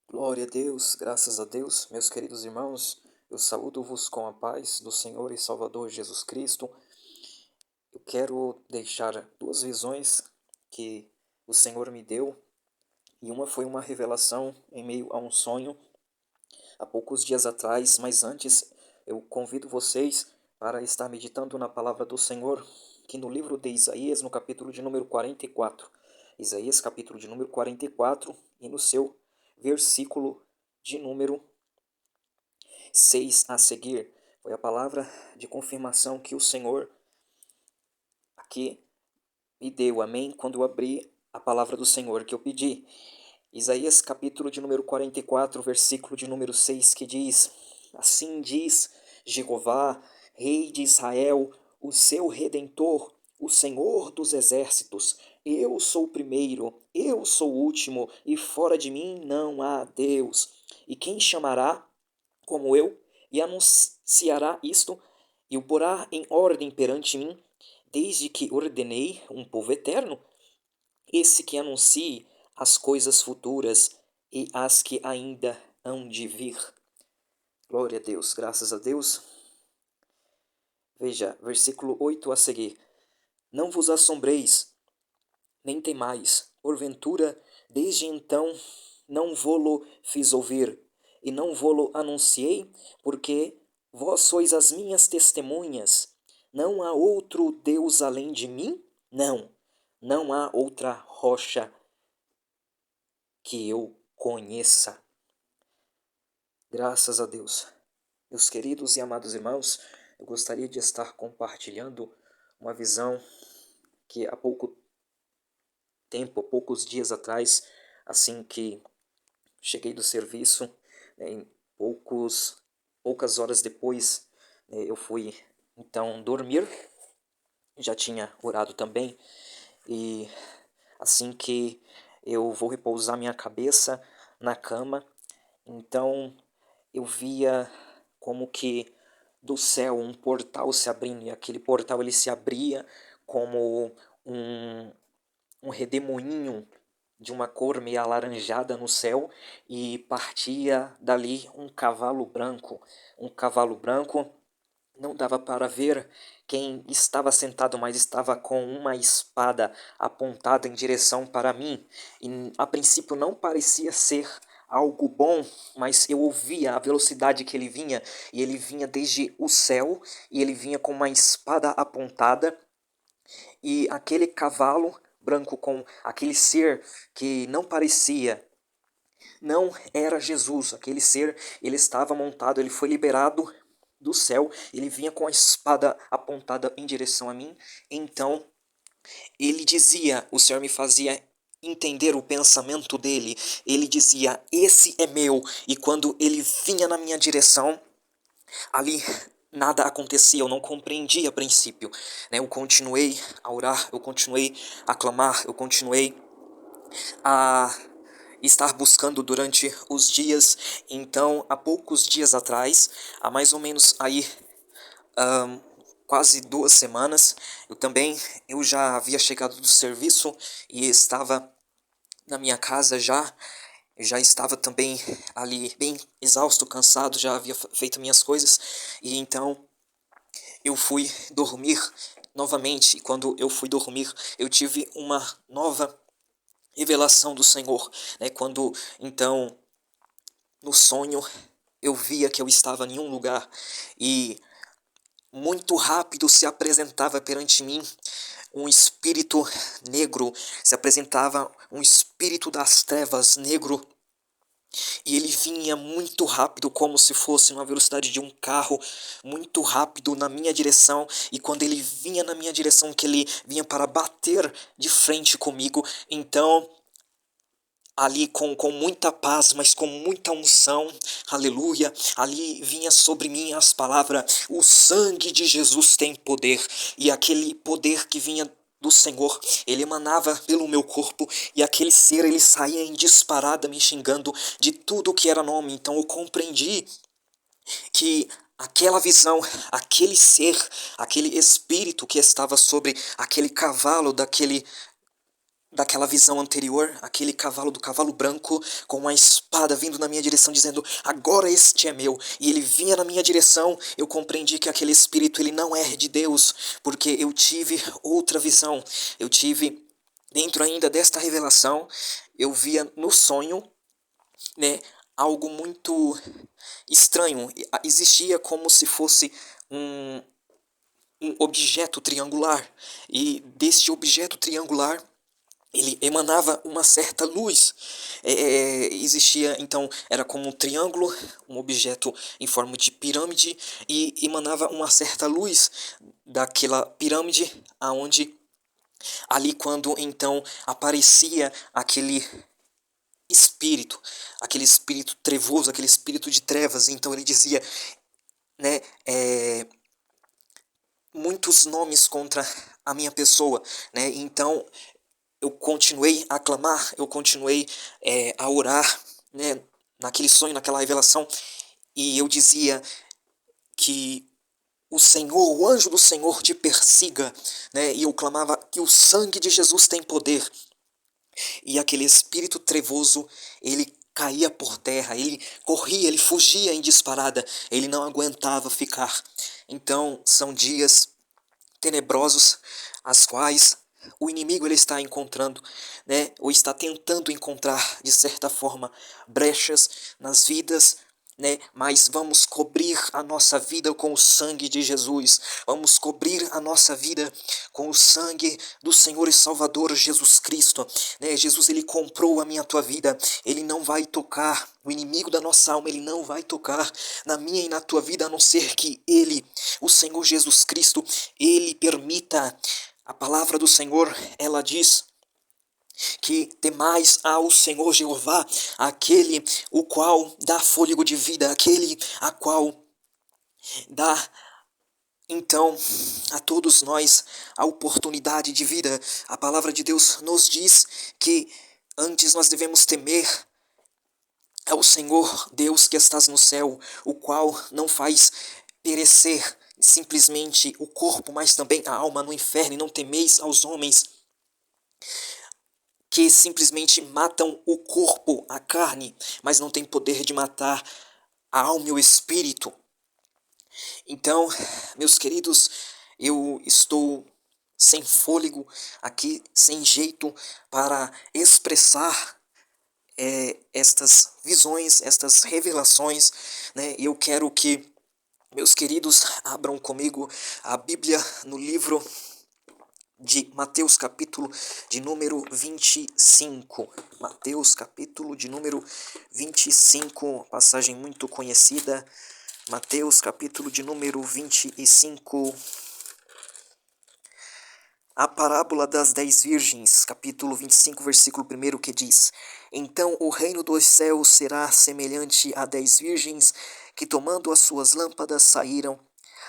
Glória a Deus, graças a Deus, meus queridos irmãos, eu saúdo-vos com a paz do Senhor e Salvador Jesus Cristo. Eu quero deixar duas visões que o Senhor me deu, e uma foi uma revelação em meio a um sonho há poucos dias atrás, mas antes eu convido vocês para estar meditando na palavra do Senhor, que no livro de Isaías, no capítulo de número 44, Isaías capítulo de número 44, e no seu versículo de número 6 a seguir, foi a palavra de confirmação que o Senhor aqui me deu, amém? Quando eu abri a palavra do Senhor que eu pedi. Isaías capítulo de número 44, versículo de número 6, que diz: Assim diz Jeová, Rei de Israel, o seu Redentor, o Senhor dos exércitos: Eu sou o primeiro, eu sou o último, e fora de mim não há Deus. E quem chamará como eu, e anunciará isto, e o porá em ordem perante mim, desde que ordenei um povo eterno, esse que anuncie as coisas futuras e as que ainda hão de vir. Glória a Deus, graças a Deus. Veja, versículo 8 a seguir. Não vos assombreis, nem temais, porventura, desde então não vô-lo fiz ouvir, e não vô-lo anunciei, porque vós sois as minhas testemunhas. Não há outro Deus além de mim? Não, não há outra rocha que eu conheça. Graças a Deus. Meus queridos e amados irmãos, eu gostaria de estar compartilhando uma visão que há pouco tempo, poucos dias atrás, assim que cheguei do serviço, em poucas horas depois, eu fui então dormir, já tinha orado também, e assim que eu vou repousar minha cabeça na cama, então eu via como que do céu um portal se abrindo, e aquele portal ele se abria como um, um redemoinho de uma cor meio alaranjada no céu, e partia dali um cavalo branco. Um cavalo branco, não dava para ver quem estava sentado, mas estava com uma espada apontada em direção para mim. E a princípio não parecia ser algo bom, mas eu ouvia a velocidade que ele vinha, e ele vinha desde o céu, e ele vinha com uma espada apontada, e aquele cavalo branco com aquele ser que não parecia, não era Jesus. Aquele ser, ele estava montado, ele foi liberado do céu, ele vinha com a espada apontada em direção a mim. Então ele dizia, o Senhor me fazia entender o pensamento dele. Ele dizia: esse é meu. E quando ele vinha na minha direção, ali nada acontecia, eu não compreendia a princípio, né? Eu continuei a orar, eu continuei a clamar, eu continuei a estar buscando durante os dias. Então, há poucos dias atrás, há mais ou menos aí quase 2 semanas, eu já havia chegado do serviço e estava na minha casa já. Eu já estava também ali bem exausto, cansado, já havia feito minhas coisas, e então eu fui dormir novamente. E quando eu fui dormir, eu tive uma nova revelação do Senhor, né? Quando então no sonho eu via que eu estava em um lugar, e muito rápido se apresentava perante mim um espírito negro, se apresentava um espírito das trevas negro. E ele vinha muito rápido, como se fosse numa velocidade de um carro, muito rápido na minha direção. E quando ele vinha na minha direção, que ele vinha para bater de frente comigo, então ali com muita paz, mas com muita unção, aleluia, ali vinha sobre mim as palavras: o sangue de Jesus tem poder. E aquele poder que vinha do Senhor, ele emanava pelo meu corpo, e aquele ser, ele saía em disparada me xingando de tudo que era nome. Então eu compreendi que aquela visão, aquele ser, aquele espírito que estava sobre aquele cavalo daquela visão anterior, aquele cavalo do cavalo branco com uma espada vindo na minha direção dizendo, agora este é meu, e ele vinha na minha direção, eu compreendi que aquele espírito ele não é de Deus, porque eu tive outra visão, eu tive dentro ainda desta revelação, eu via no sonho, né, algo muito estranho, existia como se fosse um objeto triangular, e deste objeto triangular ele emanava uma certa luz. Existia, então, era como um triângulo, um objeto em forma de pirâmide, e emanava uma certa luz daquela pirâmide, aonde ali quando então aparecia aquele espírito trevoso, aquele espírito de trevas, então ele dizia, né, muitos nomes contra a minha pessoa, né, então eu continuei a clamar, eu continuei a orar, né, naquele sonho, naquela revelação, e eu dizia que o Senhor, o anjo do Senhor te persiga, né, e eu clamava que o sangue de Jesus tem poder, e aquele espírito trevoso, ele caía por terra, ele corria, ele fugia em disparada, ele não aguentava ficar. Então, são dias tenebrosos, as quais o inimigo ele está encontrando, né, ou está tentando encontrar, de certa forma, brechas nas vidas, né, mas vamos cobrir a nossa vida com o sangue de Jesus, vamos cobrir a nossa vida com o sangue do Senhor e Salvador Jesus Cristo, né, Jesus ele comprou a minha e a tua vida, ele não vai tocar, o inimigo da nossa alma, ele não vai tocar na minha e na tua vida, a não ser que ele, o Senhor Jesus Cristo, ele permita. A palavra do Senhor, ela diz que temais ao Senhor Jeová, aquele o qual dá fôlego de vida, aquele a qual dá então a todos nós a oportunidade de vida. A palavra de Deus nos diz que antes nós devemos temer ao Senhor Deus que estás no céu, o qual não faz perecer simplesmente o corpo, mas também a alma no inferno, e não temeis aos homens que simplesmente matam o corpo, a carne, mas não tem poder de matar a alma e o espírito. Então, meus queridos, eu estou sem fôlego aqui, sem jeito para expressar estas visões, estas revelações, né? E eu quero que meus queridos abram comigo a Bíblia no livro de Mateus, capítulo de número 25. Mateus, capítulo de número 25, passagem muito conhecida. Mateus, capítulo de número 25. A parábola das 10 virgens, capítulo 25, versículo 1, que diz: Então o reino dos céus será semelhante a 10 virgens que, tomando as suas lâmpadas, saíram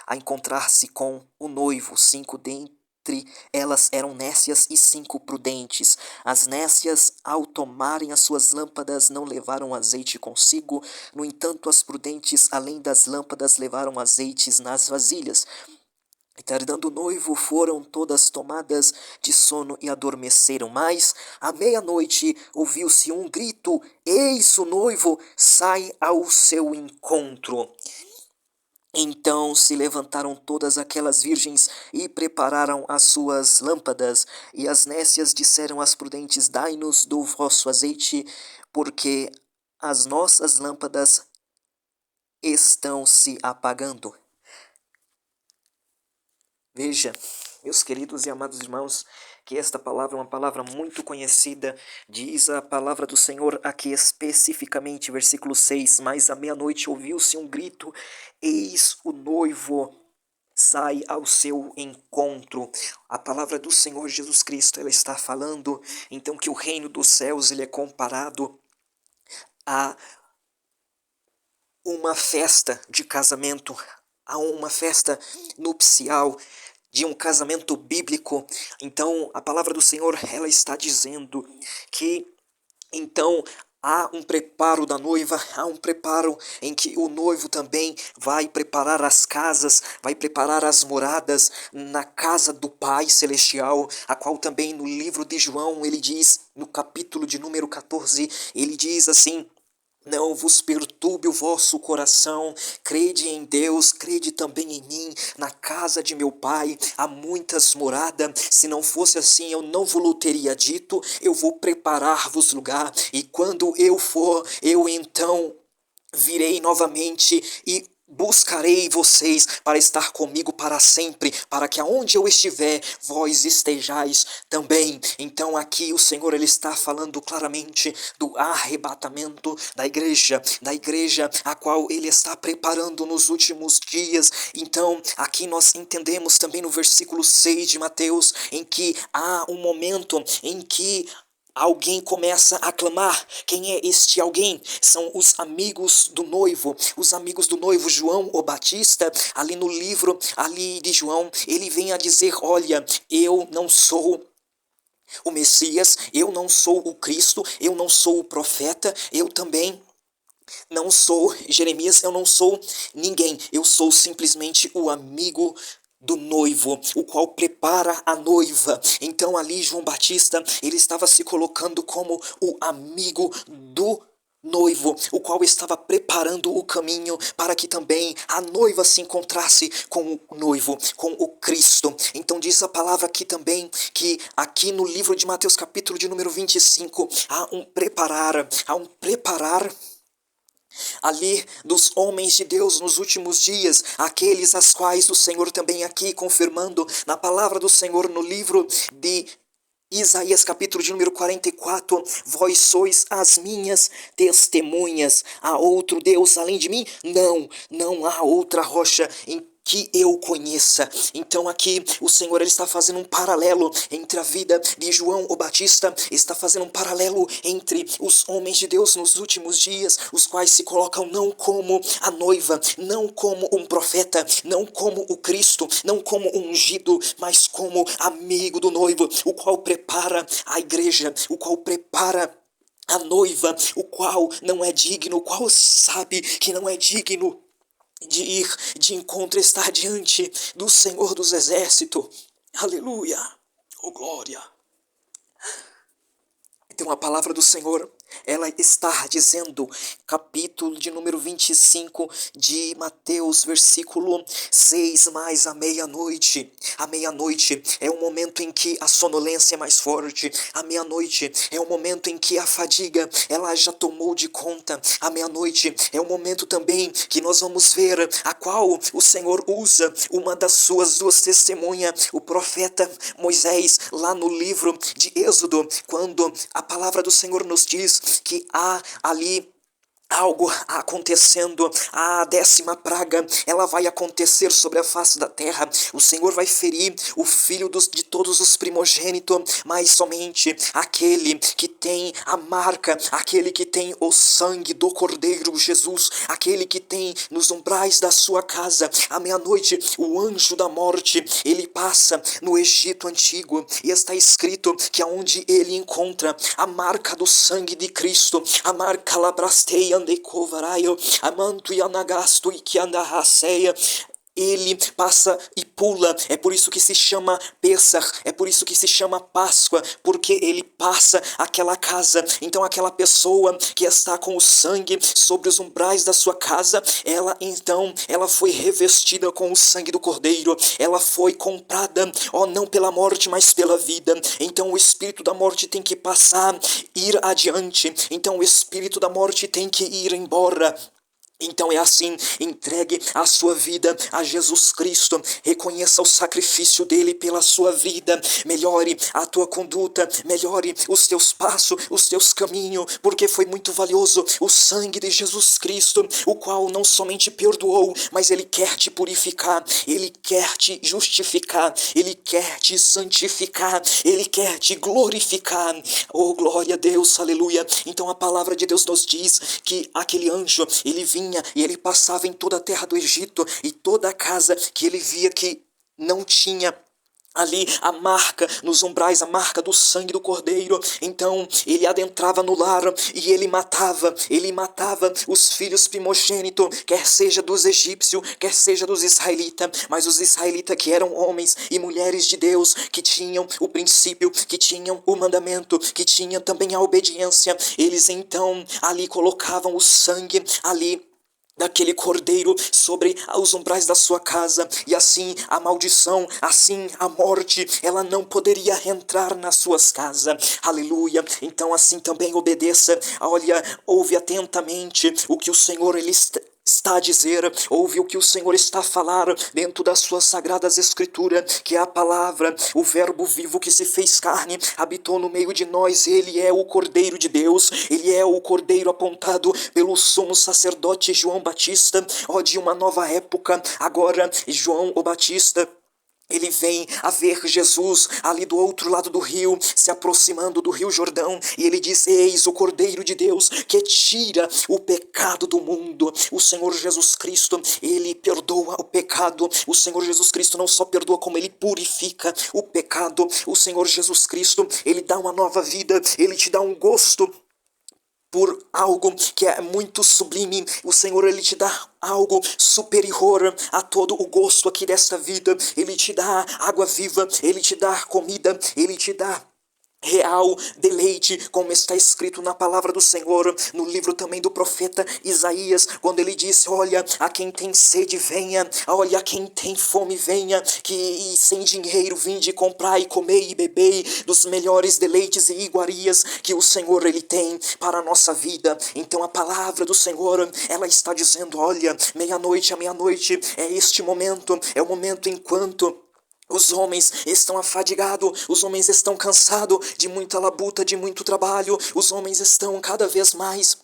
a encontrar-se com o noivo. 5 dentre elas eram nécias e 5 prudentes. As nécias, ao tomarem as suas lâmpadas, não levaram azeite consigo. No entanto, as prudentes, além das lâmpadas, levaram azeites nas vasilhas. E tardando o noivo, foram todas tomadas de sono e adormeceram. Mas, à meia-noite, ouviu-se um grito: Eis o noivo, sai ao seu encontro. Então se levantaram todas aquelas virgens e prepararam as suas lâmpadas. E as nécias disseram às prudentes: Dai-nos do vosso azeite, porque as nossas lâmpadas estão se apagando. Veja, meus queridos e amados irmãos, que esta palavra é uma palavra muito conhecida. Diz a palavra do Senhor aqui especificamente, versículo 6, Mas à meia-noite ouviu-se um grito: Eis o noivo, sai ao seu encontro. A palavra do Senhor Jesus Cristo, ela está falando, então, que o reino dos céus ele é comparado a uma festa de casamento, a uma festa nupcial, de um casamento bíblico. Então, a palavra do Senhor, ela está dizendo que, então, Há um preparo da noiva, há um preparo em que o noivo também vai preparar as casas, vai preparar as moradas na casa do Pai Celestial, a qual também no livro de João ele diz, no capítulo de número 14, ele diz assim: não vos perturbe o vosso coração, crede em Deus, crede também em mim. Na casa de meu pai há muitas moradas. Se não fosse assim, eu não vos teria dito. Eu vou preparar-vos lugar. E quando eu for, eu então virei novamente e buscarei vocês para estar comigo para sempre, para que aonde eu estiver, vós estejais também. Então aqui o Senhor ele está falando claramente do arrebatamento da igreja a qual ele está preparando nos últimos dias. Então aqui nós entendemos também no versículo 6 de Mateus, em que há um momento em que alguém começa a clamar. Quem é este alguém? São os amigos do noivo. Os amigos do noivo, João o Batista, ali no livro ali de João, ele vem a dizer: olha, eu não sou o Messias, eu não sou o Cristo, eu não sou o profeta, eu também não sou Jeremias, eu não sou ninguém, eu sou simplesmente o amigo do noivo, o qual prepara a noiva. Então ali João Batista, ele estava se colocando como o amigo do noivo, o qual estava preparando o caminho para que também a noiva se encontrasse com o noivo, com o Cristo. Então diz a palavra aqui também, que aqui no livro de Mateus capítulo de número 25, há um preparar ali dos homens de Deus nos últimos dias, aqueles as quais o Senhor também aqui confirmando na palavra do Senhor no livro de Isaías capítulo de número 44, vós sois as minhas testemunhas. Há outro Deus além de mim? Não há outra rocha em que eu conheça. Então aqui o Senhor ele está fazendo um paralelo entre a vida de João o Batista, está fazendo um paralelo entre os homens de Deus nos últimos dias, os quais se colocam não como a noiva, não como um profeta, não como o Cristo, não como um ungido, mas como amigo do noivo, o qual prepara a igreja, o qual prepara a noiva, o qual não é digno, o qual sabe que não é digno de ir de encontro, estar diante do Senhor dos Exércitos. Aleluia! Oh glória! Então a palavra do Senhor, ela está dizendo, capítulo de número 25 de Mateus, versículo 6, mais a meia-noite. A meia-noite é o momento em que a sonolência é mais forte. A meia-noite é o momento em que a fadiga, ela já tomou de conta. A meia-noite é o momento também que nós vamos ver a qual o Senhor usa uma das suas duas testemunhas, o profeta Moisés, lá no livro de Êxodo, quando a palavra do Senhor nos diz que há ali algo acontecendo, a 10ª praga, ela vai acontecer sobre a face da terra. O Senhor vai ferir o filho de todos os primogênitos, mas somente aquele que tem a marca, aquele que tem o sangue do Cordeiro Jesus, aquele que tem nos umbrais da sua casa. À meia-noite, o anjo da morte, ele passa no Egito antigo, e está escrito que aonde ele encontra a marca do sangue de Cristo, a marca labrasteia andecovaraio, amanto e anagasto e que andarraceia, ele passa e pula. É por isso que se chama Pêssar, é por isso que se chama Páscoa, porque ele passa aquela casa. Então aquela pessoa que está com o sangue sobre os umbrais da sua casa, ela foi revestida com o sangue do Cordeiro, ela foi comprada, não pela morte, mas pela vida. Então o espírito da morte tem que passar, ir adiante. Então o espírito da morte tem que ir embora. Então é assim, entregue a sua vida a Jesus Cristo, reconheça o sacrifício dele pela sua vida, melhore a tua conduta, melhore os teus passos, os teus caminhos, porque foi muito valioso o sangue de Jesus Cristo, o qual não somente perdoou, mas ele quer te purificar, ele quer te justificar, ele quer te santificar, ele quer te glorificar. Oh glória a Deus, aleluia. Então a palavra de Deus nos diz que aquele anjo, ele vinha e ele passava em toda a terra do Egito, e toda a casa que ele via que não tinha ali a marca nos umbrais, a marca do sangue do cordeiro. Então ele adentrava no lar e ele matava os filhos primogênitos, quer seja dos egípcios, quer seja dos israelitas, mas os israelitas que eram homens e mulheres de Deus, que tinham o princípio, que tinham o mandamento, que tinham também a obediência, eles então ali colocavam o sangue ali daquele cordeiro sobre os umbrais da sua casa, e assim a maldição, assim a morte, ela não poderia entrar nas suas casas. Aleluia. Então assim também obedeça. Olha, ouve atentamente o que o Senhor está a dizer, ouve o que o Senhor está a falar dentro das suas sagradas escrituras, que é a palavra, o verbo vivo que se fez carne, habitou no meio de nós. Ele é o Cordeiro de Deus, ele é o Cordeiro apontado pelo sumo sacerdote João Batista, ó, de uma nova época. Agora João o Batista, ele vem a ver Jesus ali do outro lado do rio, se aproximando do rio Jordão, e ele diz: eis o Cordeiro de Deus que tira o pecado do mundo. O Senhor Jesus Cristo, ele perdoa o pecado. O Senhor Jesus Cristo não só perdoa, como ele purifica o pecado. O Senhor Jesus Cristo, ele dá uma nova vida, ele te dá um gosto por algo que é muito sublime. O Senhor, ele te dá algo superior a todo o gosto aqui desta vida. Ele te dá água viva, ele te dá comida, ele te dá real deleite, como está escrito na palavra do Senhor, no livro também do profeta Isaías, quando ele disse: olha, a quem tem sede venha, olha, a quem tem fome venha, que e sem dinheiro vinde comprar e comer e beber dos melhores deleites e iguarias que o Senhor ele tem para a nossa vida. Então a palavra do Senhor, ela está dizendo: olha, meia-noite, a meia-noite é este momento, é o momento enquanto os homens estão afadigados, os homens estão cansados de muita labuta, de muito trabalho, os homens estão cada vez mais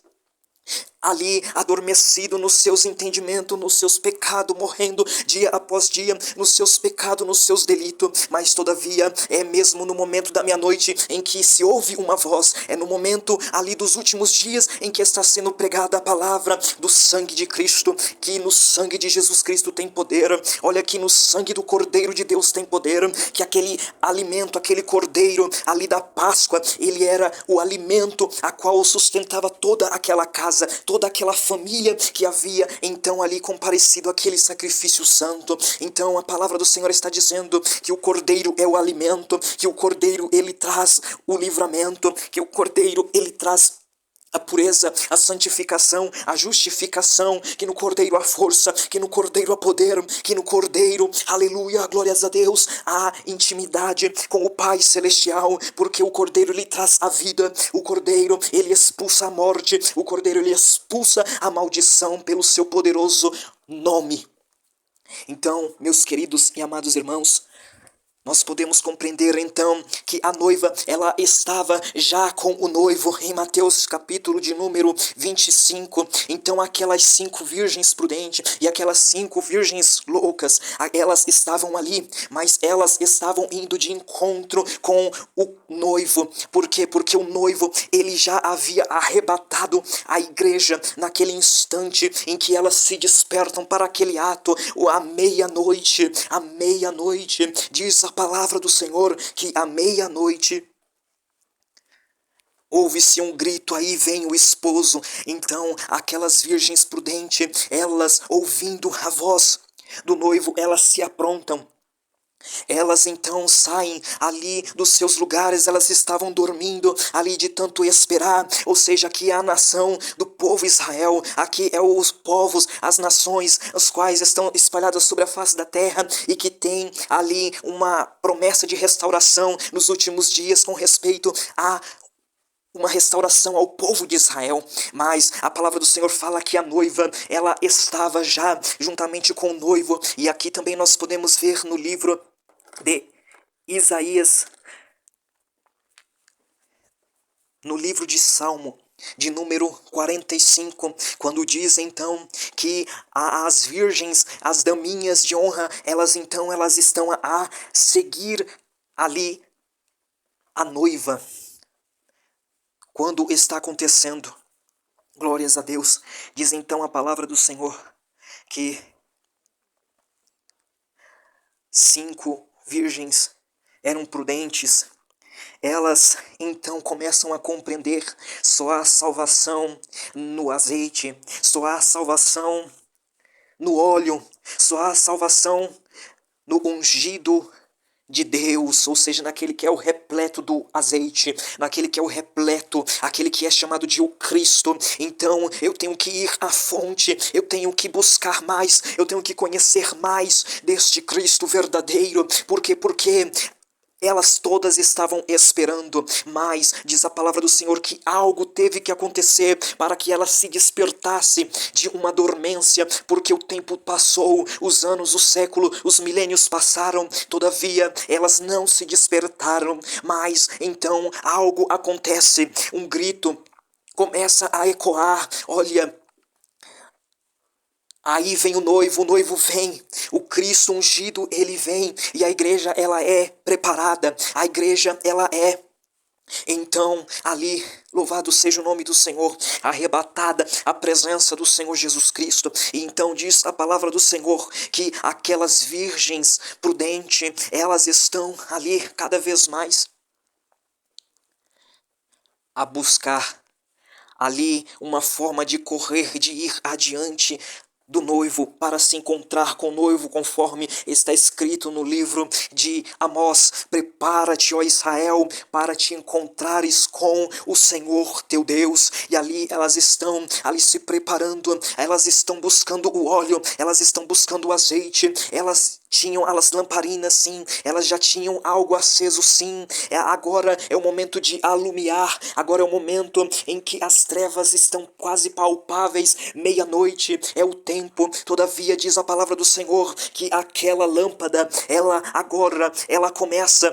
ali adormecido nos seus entendimentos, nos seus pecados, morrendo dia após dia nos seus pecados, nos seus delitos. Mas todavia é mesmo no momento da meia-noite em que se ouve uma voz, é no momento ali dos últimos dias em que está sendo pregada a palavra do sangue de Cristo, que no sangue de Jesus Cristo tem poder. Olha, que no sangue do Cordeiro de Deus tem poder, que aquele alimento, aquele cordeiro ali da Páscoa, ele era o alimento a qual sustentava toda aquela casa, toda aquela família que havia então ali comparecido àquele sacrifício santo. Então a palavra do Senhor está dizendo que o cordeiro é o alimento, que o cordeiro ele traz o livramento, que o cordeiro ele traz a pureza, a santificação, a justificação, que no Cordeiro há força, que no Cordeiro há poder, que no Cordeiro, aleluia, glórias a Deus, há intimidade com o Pai Celestial, porque o Cordeiro lhe traz a vida, o Cordeiro ele expulsa a morte, o Cordeiro ele expulsa a maldição pelo seu poderoso nome. Então, meus queridos e amados irmãos, nós podemos compreender então que a noiva, ela estava já com o noivo em Mateus capítulo de número 25. Então aquelas 5 virgens prudentes e aquelas 5 virgens loucas, elas estavam ali, mas elas estavam indo de encontro com o noivo. Por quê? Porque o noivo, ele já havia arrebatado a igreja naquele instante em que elas se despertam para aquele ato, à meia-noite. À meia-noite, diz a palavra do Senhor que à meia-noite ouve-se um grito: aí vem o esposo. Então aquelas virgens prudentes, elas ouvindo a voz do noivo, elas se aprontam. Elas então saem ali dos seus lugares, elas estavam dormindo ali de tanto esperar. Ou seja, aqui é a nação do povo Israel, aqui é os povos, as nações, os quais estão espalhadas sobre a face da terra e que tem ali uma promessa de restauração nos últimos dias com respeito a uma restauração ao povo de Israel. Mas a palavra do Senhor fala que a noiva, ela estava já juntamente com o noivo. E aqui também nós podemos ver no livro de Isaías, no livro de Salmo, de número 45, quando diz então que as virgens, as daminhas de honra, elas estão a seguir ali a noiva. Quando está acontecendo, glórias a Deus, diz então a palavra do Senhor que 5 virgens eram prudentes, elas então começam a compreender: só há salvação no azeite, só há salvação no óleo, só há salvação no ungido de Deus, ou seja, naquele que é o repleto do azeite, naquele que é o repleto, aquele que é chamado de o Cristo. Então eu tenho que ir à fonte, eu tenho que buscar mais, eu tenho que conhecer mais deste Cristo verdadeiro. Por quê? Porque elas todas estavam esperando, mas diz a palavra do Senhor que algo teve que acontecer para que ela se despertasse de uma dormência, porque o tempo passou, os anos, o século, os milênios passaram, todavia elas não se despertaram. Mas então algo acontece, um grito começa a ecoar. Olha, aí vem o noivo vem, o Cristo ungido, ele vem, e a igreja, ela é preparada, a igreja, ela é, então, ali, louvado seja o nome do Senhor, arrebatada à presença do Senhor Jesus Cristo. E então diz a palavra do Senhor que aquelas virgens prudentes, elas estão ali cada vez mais a buscar ali uma forma de correr, de ir adiante do noivo, para se encontrar com o noivo, conforme está escrito no livro de Amós: prepara-te, ó Israel, para te encontrares com o Senhor teu Deus. E ali elas estão ali se preparando, elas estão buscando o óleo, elas estão buscando o azeite, elas tinham as lamparinas, sim, elas já tinham algo aceso, sim. Agora é o momento de alumiar, agora é o momento em que as trevas estão quase palpáveis, meia-noite é o tempo. Todavia diz a palavra do Senhor que aquela lâmpada, ela agora, ela começa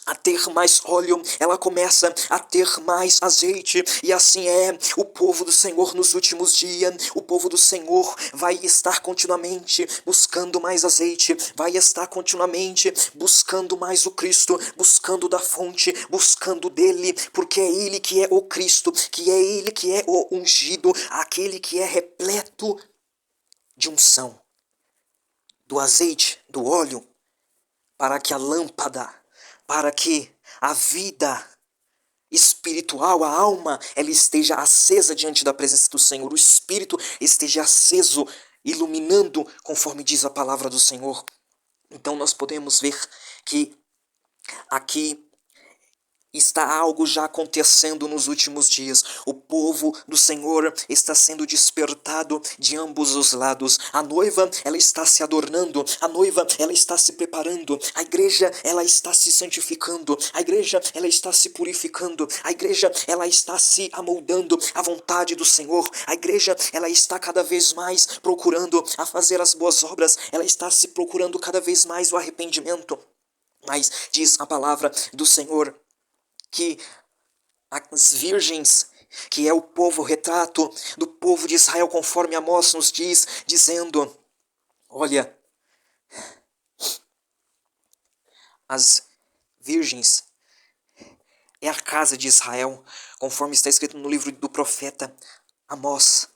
a ter mais óleo, ela começa a ter mais azeite, e assim é o povo do Senhor nos últimos dias. O povo do Senhor vai estar continuamente buscando mais azeite, vai estar continuamente buscando mais o Cristo, buscando da fonte, buscando dele, porque é ele que é o Cristo, que é ele que é o ungido, aquele que é repleto de unção, do azeite, do óleo, para que a lâmpada, para que a vida espiritual, a alma, ela esteja acesa diante da presença do Senhor, o espírito esteja aceso, iluminando, conforme diz a palavra do Senhor. Então nós podemos ver que aqui está algo já acontecendo nos últimos dias. O povo do Senhor está sendo despertado de ambos os lados. A noiva, ela está se adornando. A noiva, ela está se preparando. A igreja, ela está se santificando. A igreja, ela está se purificando. A igreja, ela está se amoldando à vontade do Senhor. A igreja, ela está cada vez mais procurando a fazer as boas obras. Ela está se procurando cada vez mais o arrependimento. Mas diz a palavra do Senhor que as virgens, que é o povo, o retrato do povo de Israel, conforme Amós nos diz, dizendo: olha, as virgens é a casa de Israel, conforme está escrito no livro do profeta Amós.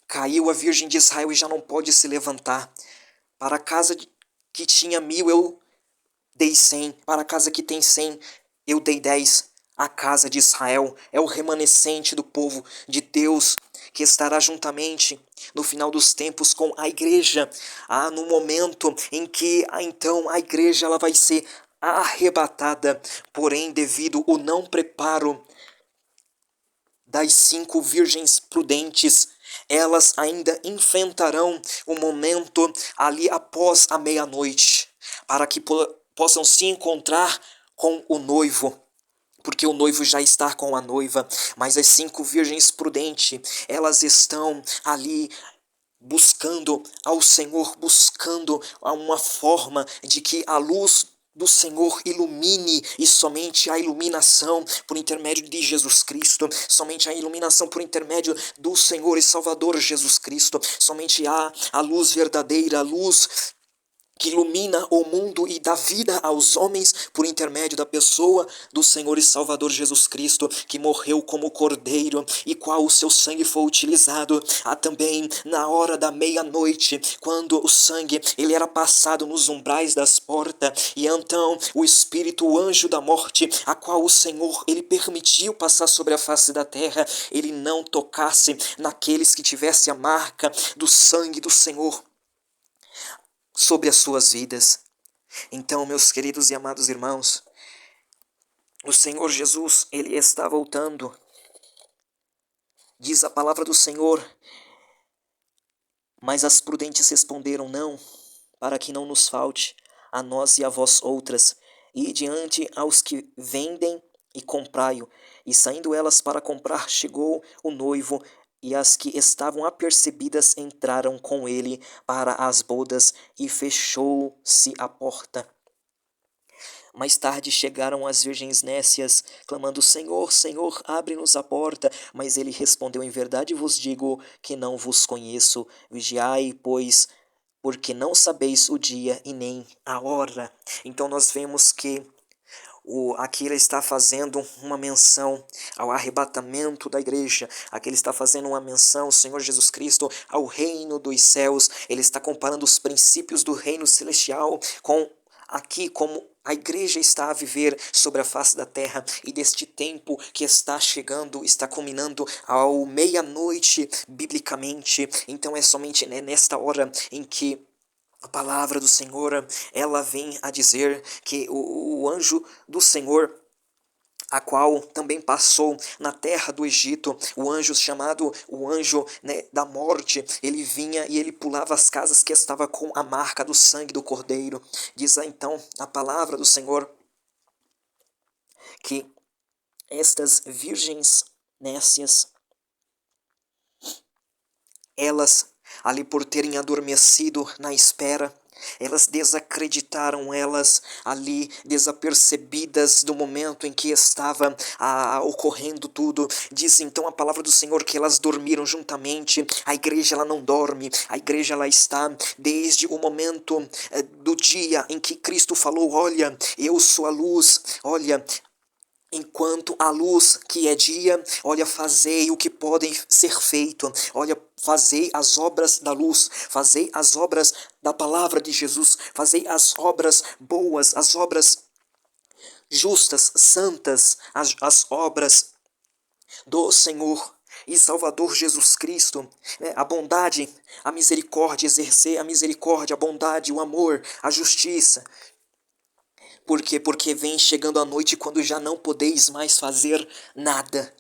Caiu a virgem de Israel e já não pode se levantar. Para a casa que tinha 1000 eu dei 100, para a casa que tem 100 eu dei 10. A casa de Israel é o remanescente do povo de Deus, que estará juntamente no final dos tempos com a igreja. No momento em que então a igreja ela vai ser arrebatada, porém devido ao não preparo das 5 virgens prudentes, elas ainda enfrentarão o momento ali após a meia-noite, para que possam se encontrar com o noivo, porque o noivo já está com a noiva. Mas as 5 virgens prudentes, elas estão ali buscando ao Senhor, buscando uma forma de que a luz do Senhor ilumine, e somente a iluminação por intermédio de Jesus Cristo, somente a iluminação por intermédio do Senhor e Salvador Jesus Cristo, somente a luz verdadeira, a luz que ilumina o mundo e dá vida aos homens por intermédio da pessoa do Senhor e Salvador Jesus Cristo, que morreu como cordeiro e qual o seu sangue foi utilizado. Há também na hora da meia-noite, quando o sangue ele era passado nos umbrais das portas, e então o Espírito, o anjo da morte, a qual o Senhor ele permitiu passar sobre a face da terra, ele não tocasse naqueles que tivessem a marca do sangue do Senhor sobre as suas vidas. Então, meus queridos e amados irmãos, o Senhor Jesus, ele está voltando. Diz a palavra do Senhor: mas as prudentes responderam: não, para que não nos falte a nós e a vós outras, e diante aos que vendem e comprai-o. E saindo elas para comprar, chegou o noivo, e as que estavam apercebidas entraram com ele para as bodas, e fechou-se a porta. Mais tarde chegaram as virgens nécias, clamando: Senhor, Senhor, abre-nos a porta. Mas ele respondeu: em verdade vos digo que não vos conheço. Vigiai, pois, porque não sabeis o dia e nem a hora. Então nós vemos que aqui ele está fazendo uma menção ao arrebatamento da igreja. Aqui ele está fazendo uma menção, o Senhor Jesus Cristo, ao reino dos céus. Ele está comparando os princípios do reino celestial com aqui como a igreja está a viver sobre a face da terra, e deste tempo que está chegando, está culminando ao meia-noite biblicamente. Então é somente nesta hora em que a palavra do Senhor, ela vem a dizer que o anjo do Senhor, a qual também passou na terra do Egito, o anjo chamado o anjo, né, da morte, ele vinha e ele pulava as casas que estava com a marca do sangue do cordeiro. Diz então a palavra do Senhor que estas virgens nécias, elas ali por terem adormecido na espera, elas desacreditaram, elas ali desapercebidas do momento em que estava ocorrendo tudo. Diz então a palavra do Senhor que elas dormiram juntamente. A igreja ela não dorme, a igreja ela está desde o momento do dia em que Cristo falou: olha, eu sou a luz, olha, enquanto a luz que é dia, olha, fazei o que podem ser feito, olha, fazei as obras da luz, fazei as obras da palavra de Jesus, fazei as obras boas, as obras justas, santas, as obras do Senhor e Salvador Jesus Cristo, né? A bondade, a misericórdia, exercer a misericórdia, a bondade, o amor, a justiça. Por quê? Porque vem chegando a noite quando já não podeis mais fazer nada.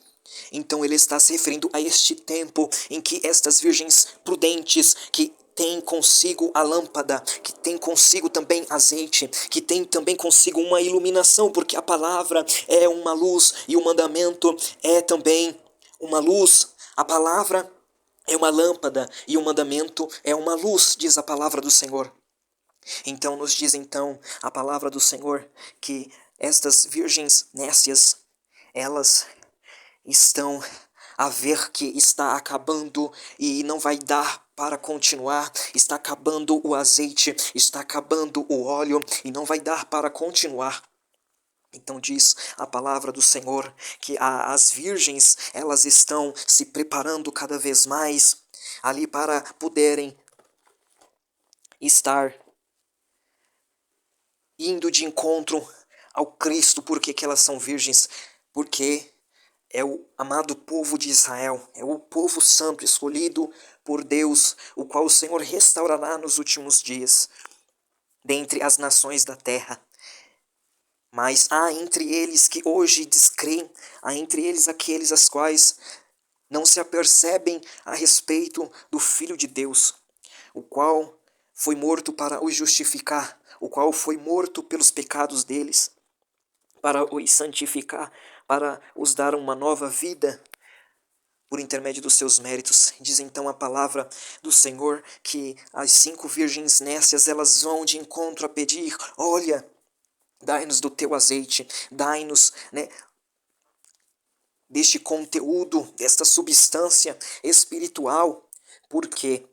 Então ele está se referindo a este tempo em que estas virgens prudentes, que têm consigo a lâmpada, que têm consigo também azeite, que têm também consigo uma iluminação, porque a palavra é uma luz e o mandamento é também uma luz. A palavra é uma lâmpada e o mandamento é uma luz, diz a palavra do Senhor. Então nos diz então a palavra do Senhor que estas virgens nécias, elas estão a ver que está acabando e não vai dar para continuar, está acabando o azeite, está acabando o óleo e não vai dar para continuar. Então diz a palavra do Senhor que as virgens, elas estão se preparando cada vez mais ali para poderem estar indo de encontro ao Cristo. Por que elas são virgens? Porque é o amado povo de Israel, é o povo santo escolhido por Deus, o qual o Senhor restaurará nos últimos dias, dentre as nações da terra. Mas há entre eles que hoje descreem, há entre eles aqueles as quais não se apercebem a respeito do Filho de Deus, o qual foi morto para os justificar, o qual foi morto pelos pecados deles, para os santificar, para os dar uma nova vida por intermédio dos seus méritos. Diz então a palavra do Senhor que as 5 virgens nécias, elas vão de encontro a pedir: olha, dai-nos do teu azeite, dai-nos, né, deste conteúdo, desta substância espiritual. Por quê?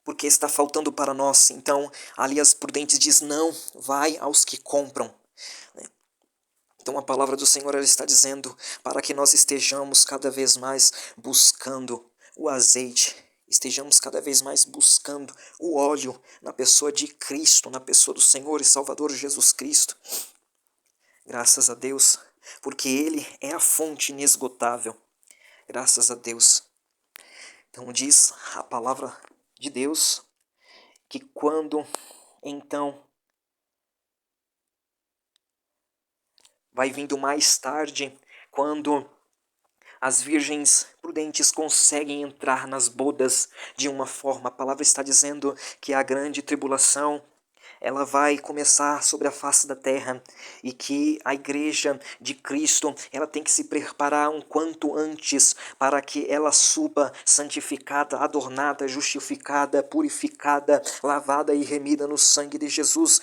porque está faltando para nós. Então, ali as prudentes diz, não, vai aos que compram. Então a palavra do Senhor ela está dizendo para que nós estejamos cada vez mais buscando o azeite, estejamos cada vez mais buscando o óleo na pessoa de Cristo, na pessoa do Senhor e Salvador Jesus Cristo. Graças a Deus, porque Ele é a fonte inesgotável. Graças a Deus. Então diz a palavra de Deus que quando então vai vindo mais tarde, quando as virgens prudentes conseguem entrar nas bodas de uma forma. A palavra está dizendo que a grande tribulação ela vai começar sobre a face da terra e que a igreja de Cristo ela tem que se preparar um quanto antes para que ela suba santificada, adornada, justificada, purificada, lavada e remida no sangue de Jesus,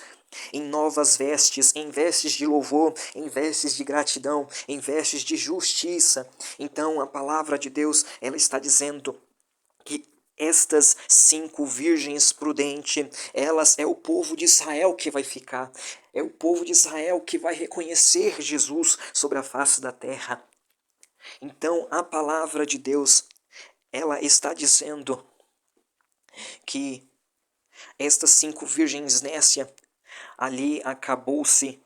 em novas vestes, em vestes de louvor, em vestes de gratidão, em vestes de justiça. Então a palavra de Deus ela está dizendo que estas 5 virgens prudentes, elas é o povo de Israel que vai ficar, é o povo de Israel que vai reconhecer Jesus sobre a face da terra. Então a palavra de Deus, ela está dizendo que estas 5 virgens nécia, ali acabou-se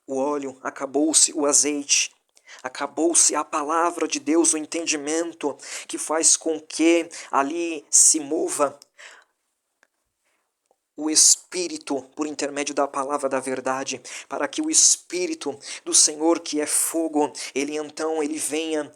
o óleo, acabou-se o azeite, acabou-se a palavra de Deus, o entendimento que faz com que ali se mova o Espírito por intermédio da palavra da verdade, para que o Espírito do Senhor, que é fogo, ele venha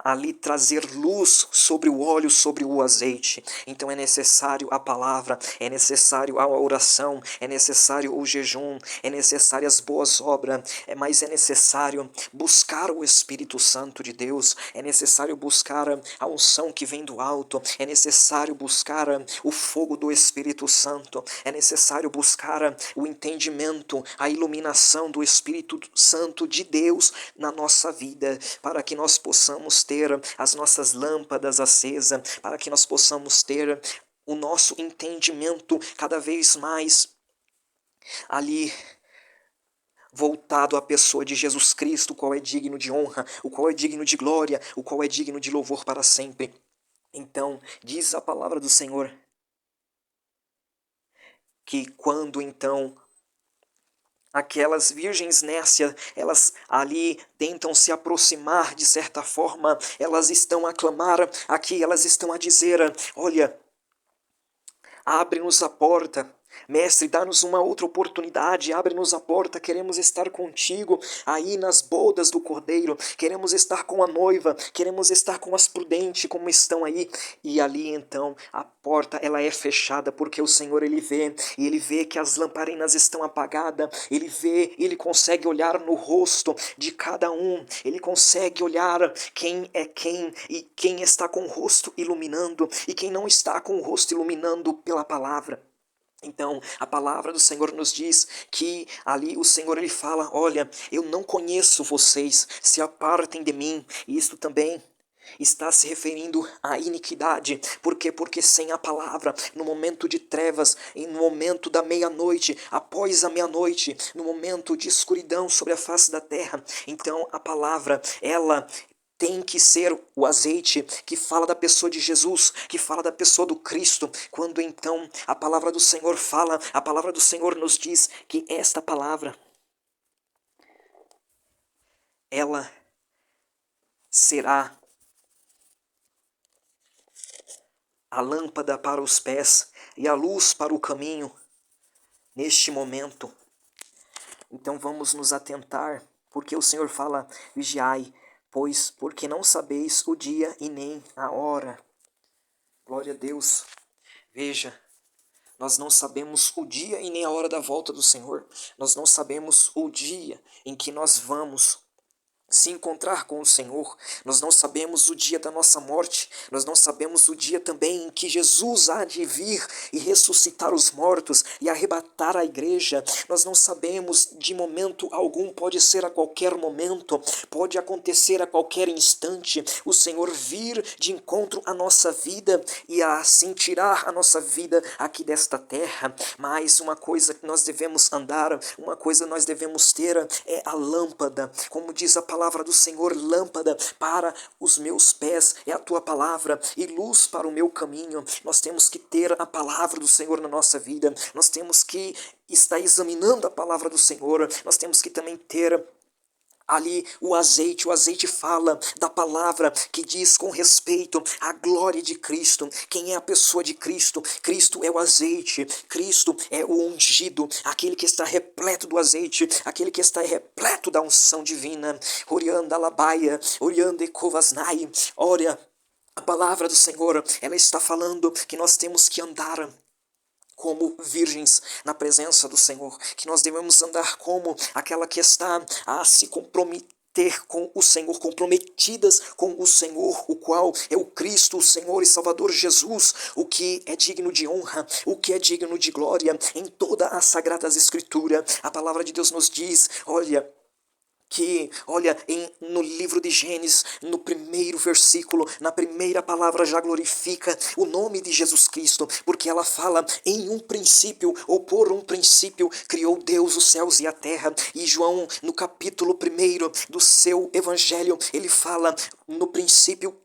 ali trazer luz sobre o óleo, sobre o azeite. Então é necessário a palavra, é necessário a oração, é necessário o jejum, é necessário as boas obras, mas é necessário buscar o Espírito Santo de Deus, é necessário buscar a unção que vem do alto, é necessário buscar o fogo do Espírito Santo, é necessário buscar o entendimento, a iluminação do Espírito Santo de Deus na nossa vida, para que nós possamos ter as nossas lâmpadas acesas, para que nós possamos ter o nosso entendimento cada vez mais ali voltado à pessoa de Jesus Cristo, o qual é digno de honra, o qual é digno de glória, o qual é digno de louvor para sempre. Então, diz a palavra do Senhor que quando então aquelas virgens nécias, elas ali tentam se aproximar de certa forma, elas estão a clamar aqui, elas estão a dizer, olha, abre-nos a porta, Mestre, dá-nos uma outra oportunidade, abre-nos a porta, queremos estar contigo aí nas bodas do Cordeiro, queremos estar com a noiva, queremos estar com as prudentes como estão aí. E ali então a porta ela é fechada porque o Senhor ele vê, e ele vê que as lamparinas estão apagadas, ele vê, ele consegue olhar no rosto de cada um, ele consegue olhar quem é quem e quem está com o rosto iluminando e quem não está com o rosto iluminando pela palavra. Então, a palavra do Senhor nos diz que ali o Senhor ele fala, olha, eu não conheço vocês, se apartem de mim. E isto também está se referindo à iniquidade. Por quê? Porque sem a palavra, no momento de trevas, e no momento da meia-noite, após a meia-noite, no momento de escuridão sobre a face da terra, então a palavra, ela tem que ser o azeite que fala da pessoa de Jesus, que fala da pessoa do Cristo. Quando então a palavra do Senhor fala, a palavra do Senhor nos diz que esta palavra, ela será a lâmpada para os pés e a luz para o caminho neste momento. Então vamos nos atentar, porque o Senhor fala, vigiai, pois porque não sabeis o dia e nem a hora. Glória a Deus. Veja, nós não sabemos o dia e nem a hora da volta do Senhor. Nós não sabemos o dia em que nós vamos se encontrar com o Senhor. Nós não sabemos o dia da nossa morte, nós não sabemos o dia também em que Jesus há de vir e ressuscitar os mortos e arrebatar a igreja. Nós não sabemos de momento algum, pode ser a qualquer momento, pode acontecer a qualquer instante, o Senhor vir de encontro à nossa vida e assim tirar a nossa vida aqui desta terra. Mas uma coisa que nós devemos andar, uma coisa nós devemos ter é a lâmpada, como diz a palavra do Senhor, lâmpada para os meus pés é a tua palavra e luz para o meu caminho. Nós temos que ter a palavra do Senhor na nossa vida, nós temos que estar examinando a palavra do Senhor, nós temos que também ter ali o azeite fala da palavra que diz com respeito à glória de Cristo. Quem é a pessoa de Cristo? Cristo é o azeite, Cristo é o ungido, aquele que está repleto do azeite, aquele que está repleto da unção divina. Orianda labaia, oriande kovasnai. Olha, a palavra do Senhor, ela está falando que nós temos que andar como virgens na presença do Senhor, que nós devemos andar como aquela que está a se comprometer com o Senhor, comprometidas com o Senhor, o qual é o Cristo, o Senhor e Salvador Jesus, o que é digno de honra, o que é digno de glória em toda a Sagradas Escritura. A palavra de Deus nos diz, olha, no livro de Gênesis, no primeiro versículo, na primeira palavra já glorifica o nome de Jesus Cristo, porque ela fala em um princípio, ou por um princípio, criou Deus os céus e a terra. E João, no capítulo 1 do seu evangelho, ele fala, no princípio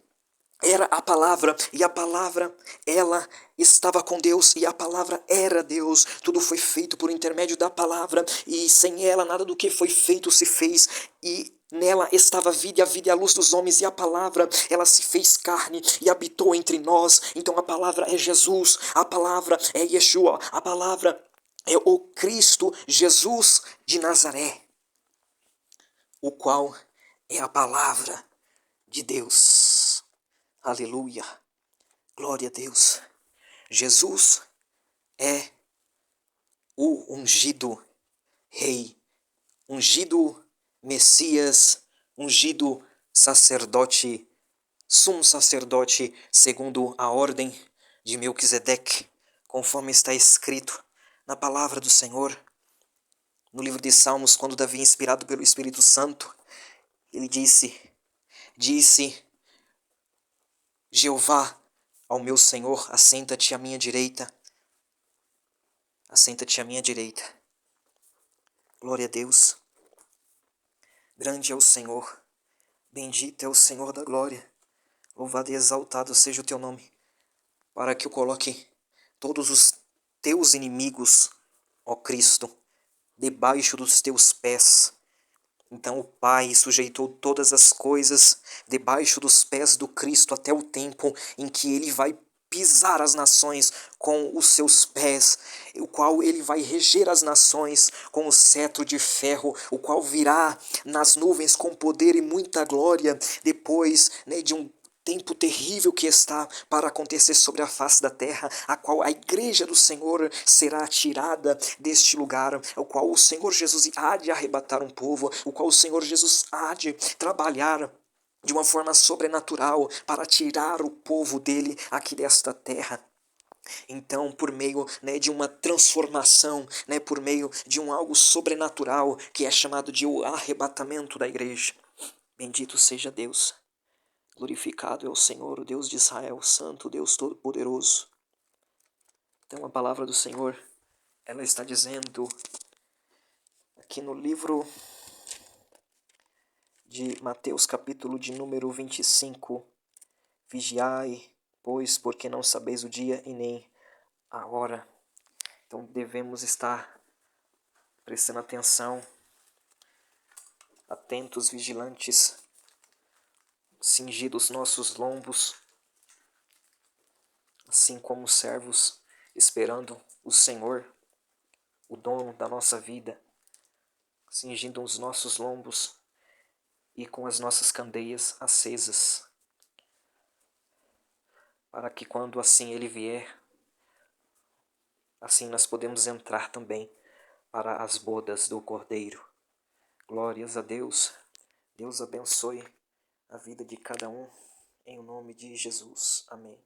era a palavra, e a palavra, ela estava com Deus, e a palavra era Deus. Tudo foi feito por intermédio da palavra, e sem ela nada do que foi feito se fez, e nela estava a vida, e a vida é a luz dos homens, e a palavra, ela se fez carne e habitou entre nós. Então a palavra é Jesus, a palavra é Yeshua, a palavra é o Cristo Jesus de Nazaré, o qual é a palavra de Deus. Aleluia, glória a Deus. Jesus é o ungido rei, ungido Messias, ungido sacerdote, sumo sacerdote segundo a ordem de Melquisedeque, conforme está escrito na palavra do Senhor. No livro de Salmos, quando Davi, inspirado pelo Espírito Santo, ele disse Jeová ao meu Senhor, assenta-te à minha direita. Assenta-te à minha direita. Glória a Deus. Grande é o Senhor. Bendito é o Senhor da glória. Louvado e exaltado seja o teu nome. Para que eu coloque todos os teus inimigos, ó Cristo, debaixo dos teus pés. Então o Pai sujeitou todas as coisas debaixo dos pés do Cristo até o tempo em que ele vai pisar as nações com os seus pés, o qual ele vai reger as nações com o cetro de ferro, o qual virá nas nuvens com poder e muita glória, depois de um tempo terrível que está para acontecer sobre a face da terra, a qual a igreja do Senhor será tirada deste lugar, o qual o Senhor Jesus há de arrebatar um povo, o qual o Senhor Jesus há de trabalhar de uma forma sobrenatural para tirar o povo dele aqui desta terra. Então, por meio de uma transformação, por meio de um algo sobrenatural, que é chamado de o arrebatamento da igreja. Bendito seja Deus. Glorificado é o Senhor, o Deus de Israel, Santo, Deus Todo-Poderoso. Então a palavra do Senhor, ela está dizendo aqui no livro de Mateus, capítulo de número 25, vigiai, pois, porque não sabeis o dia e nem a hora. Então devemos estar prestando atenção, atentos, vigilantes, cingidos nossos lombos, assim como servos, esperando o Senhor, o dono da nossa vida, cingindo os nossos lombos e com as nossas candeias acesas, para que quando assim ele vier, assim nós podemos entrar também para as bodas do Cordeiro. Glórias a Deus, Deus abençoe a vida de cada um, em nome de Jesus. Amém.